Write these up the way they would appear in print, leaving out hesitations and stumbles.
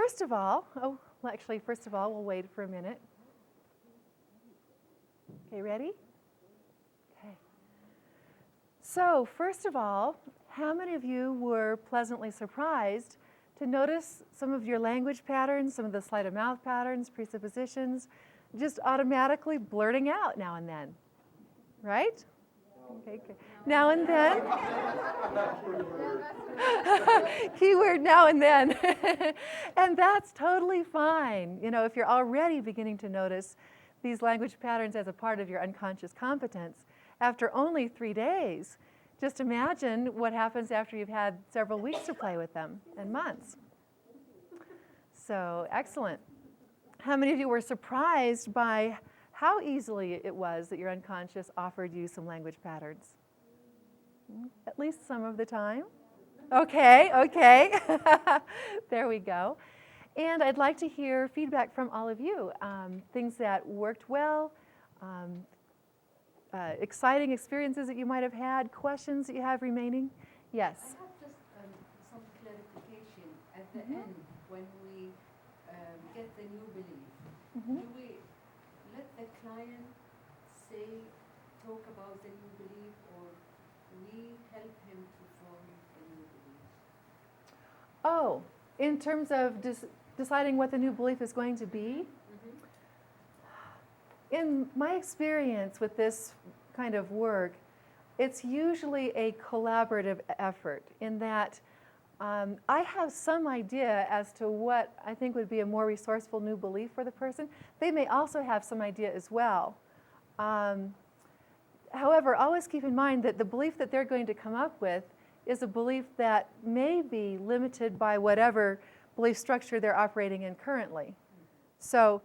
first of all, first of all, we'll wait for a minute. Okay, ready? Okay. So, first of all, how many of you were pleasantly surprised to notice some of your language patterns, some of the sleight of mouth patterns, presuppositions, just automatically blurting out now and then? Right? Okay. Now and then. Keyword now and then. And that's totally fine. You know, if you're already beginning to notice these language patterns as a part of your unconscious competence, after only 3 days, just imagine what happens after you've had several weeks to play with them and months. So, excellent. How many of you were surprised by how easily it was that your unconscious offered you some language patterns? At least some of the time. Okay. There we go. And I'd like to hear feedback from all of you. Things that worked well, exciting experiences that you might have had, questions that you have remaining. Yes? I have just some clarification at the end when we get the new belief. Do we let the client talk about the new belief, or we help him to form the new belief? Oh, in terms of deciding what the new belief is going to be? In my experience with this kind of work, it's usually a collaborative effort in that I have some idea as to what I think would be a more resourceful new belief for the person. They may also have some idea as well. However, always keep in mind that the belief that they're going to come up with is a belief that may be limited by whatever belief structure they're operating in currently. So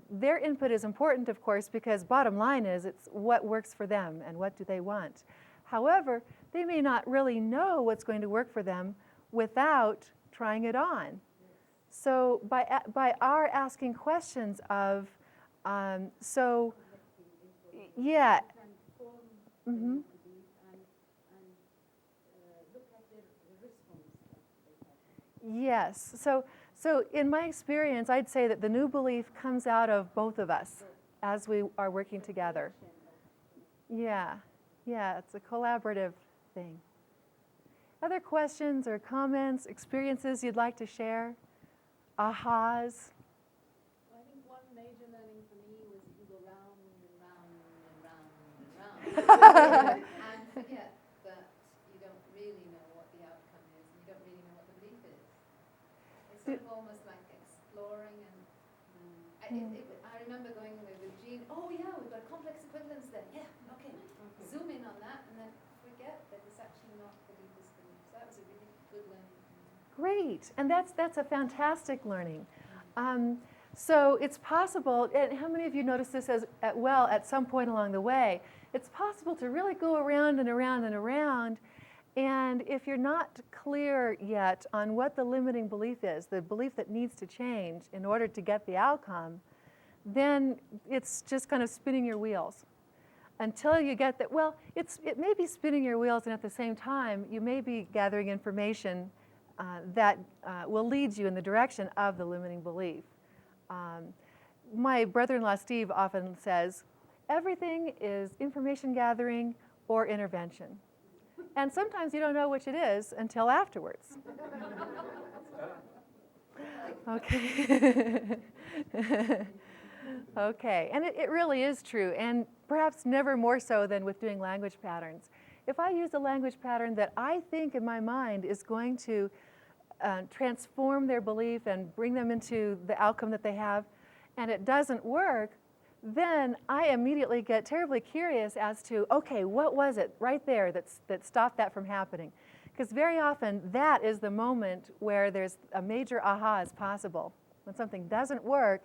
their input is important, of course, because bottom line is it's what works for them and what do they want. However, they may not really know what's going to work for them without trying it on. So by our asking questions of, yeah. Yes. So in my experience, I'd say that the new belief comes out of both of us as we are working together. Yeah, it's a collaborative thing. Other questions or comments, experiences you'd like to share? Ahas? Well, I think one major learning for me was you go round and round and round and round and forget that you don't really know what the outcome is, and you don't really know what the belief is. It's sort of almost like exploring, and I remember going with Jean, oh yeah, we've got complex equivalence there, yeah, okay, zoom in on that, and then forget that it's actually not belief is belief. So that was a really good learning for me. Great, and that's a fantastic learning. So it's possible, and how many of you noticed this at some point along the way? It's possible to really go around and around and around, and if you're not clear yet on what the limiting belief is, the belief that needs to change in order to get the outcome, then it's just kind of spinning your wheels until you get that. Well, it may be spinning your wheels, and at the same time, you may be gathering information that will lead you in the direction of the limiting belief. My brother-in-law Steve often says, everything is information gathering or intervention. And sometimes you don't know which it is until afterwards. Okay. Okay, and it really is true, and perhaps never more so than with doing language patterns. If I use a language pattern that I think in my mind is going to transform their belief and bring them into the outcome that they have, and it doesn't work, then I immediately get terribly curious as to, okay, what was it right there that stopped that from happening? Because very often that is the moment where there's a major aha is possible. When something doesn't work,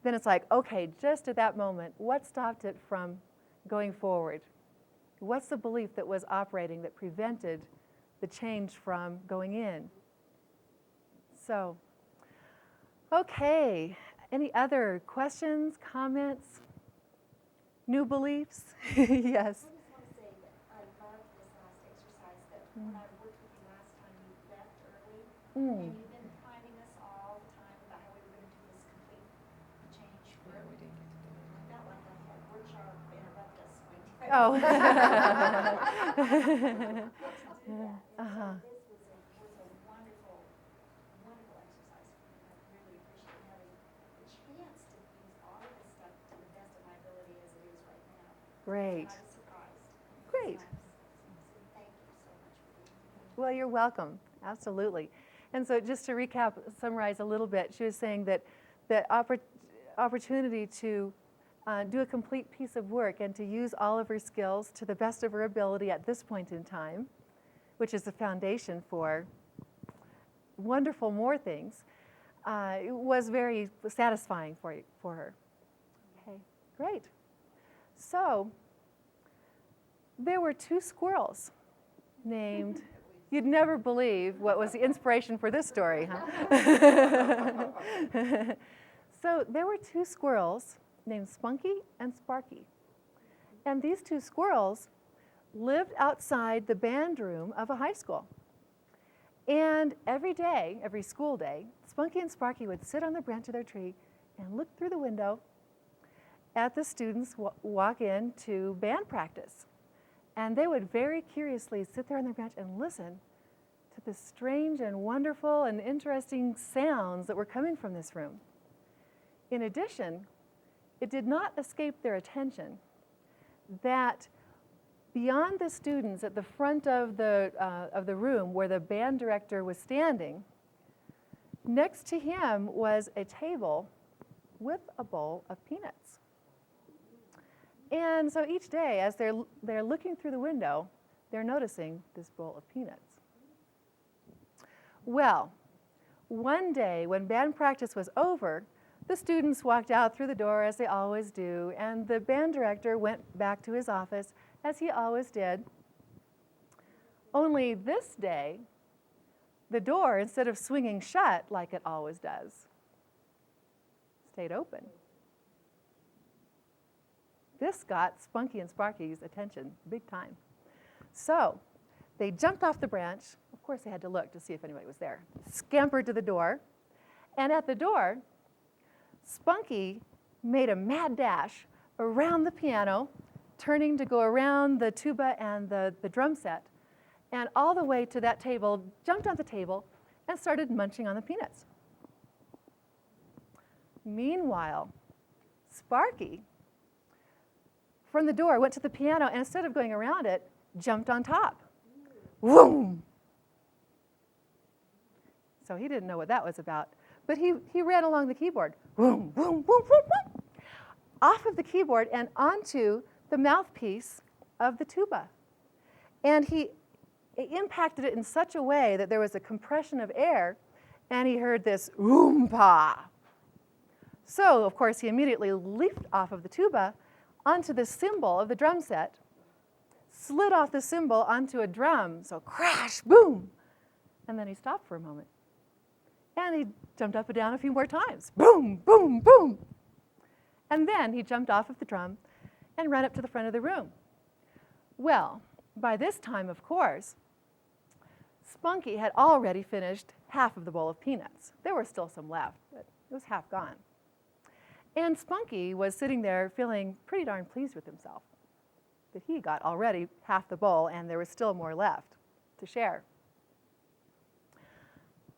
then it's like, okay, just at that moment, what stopped it from going forward? What's the belief that was operating that prevented the change from going in? So, okay, any other questions, comments, new beliefs? Yes. I just want to say that I loved this last exercise, that when I worked with you last time, you left early, and you've been priming us all Oh. We'll tell you that. And Uh-huh. so this was a wonderful, wonderful exercise for me. I really appreciate having the chance to use all of this stuff to the best of my ability as it is right now. Great. And I was surprised. Great. So thank you so much for being here. Well, you're welcome. Absolutely. And so just to recap, summarize a little bit, she was saying that the opportunity to do a complete piece of work and to use all of her skills to the best of her ability at this point in time, which is the foundation for wonderful more things, it was very satisfying for her. Okay, great. So there were two squirrels named, you'd never believe what was the inspiration for this story, huh? So there were two squirrels named Spunky and Sparky. And these two squirrels lived outside the band room of a high school. And every day, every school day, Spunky and Sparky would sit on the branch of their tree and look through the window at the students walk in to band practice. And they would very curiously sit there on their branch and listen to the strange and wonderful and interesting sounds that were coming from this room. In addition, it did not escape their attention that beyond the students at the front of the room where the band director was standing, next to him was a table with a bowl of peanuts. And so each day, as they're looking through the window, they're noticing this bowl of peanuts. Well, one day when band practice was over, the students walked out through the door as they always do, and the band director went back to his office as he always did. Only this day, the door, instead of swinging shut like it always does, stayed open. This got Spunky and Sparky's attention big time. So they jumped off the branch. Of course, they had to look to see if anybody was there. Scampered to the door. And at the door, Spunky made a mad dash around the piano, turning to go around the tuba and the drum set, and all the way to that table, jumped on the table, and started munching on the peanuts. Meanwhile, Sparky, from the door, went to the piano, and instead of going around it, jumped on top. Boom! So he didn't know what that was about. But he ran along the keyboard. Boom, boom, boom, boom, boom. Off of the keyboard and onto the mouthpiece of the tuba. And he impacted it in such a way that there was a compression of air, and he heard this oompa. So, of course, he immediately leaped off of the tuba onto the cymbal of the drum set, slid off the cymbal onto a drum, so crash, boom. And then he stopped for a moment. And he jumped up and down a few more times. Boom, boom, boom. And then he jumped off of the drum and ran up to the front of the room. Well, by this time, of course, Spunky had already finished half of the bowl of peanuts. There were still some left, but it was half gone. And Spunky was sitting there feeling pretty darn pleased with himself that he got already half the bowl and there was still more left to share.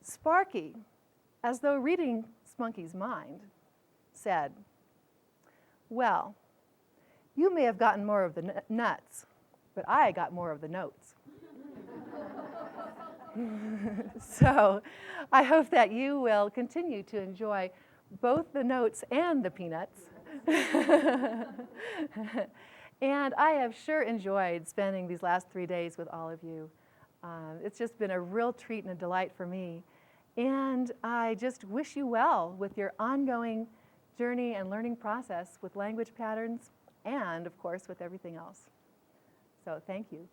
Sparky, as though reading Spunky's mind, said, "Well, you may have gotten more of the nuts, but I got more of the notes." So I hope that you will continue to enjoy both the notes and the peanuts. And I have sure enjoyed spending these last 3 days with all of you. It's just been a real treat and a delight for me. And I just wish you well with your ongoing journey and learning process with language patterns and, of course, with everything else. So thank you.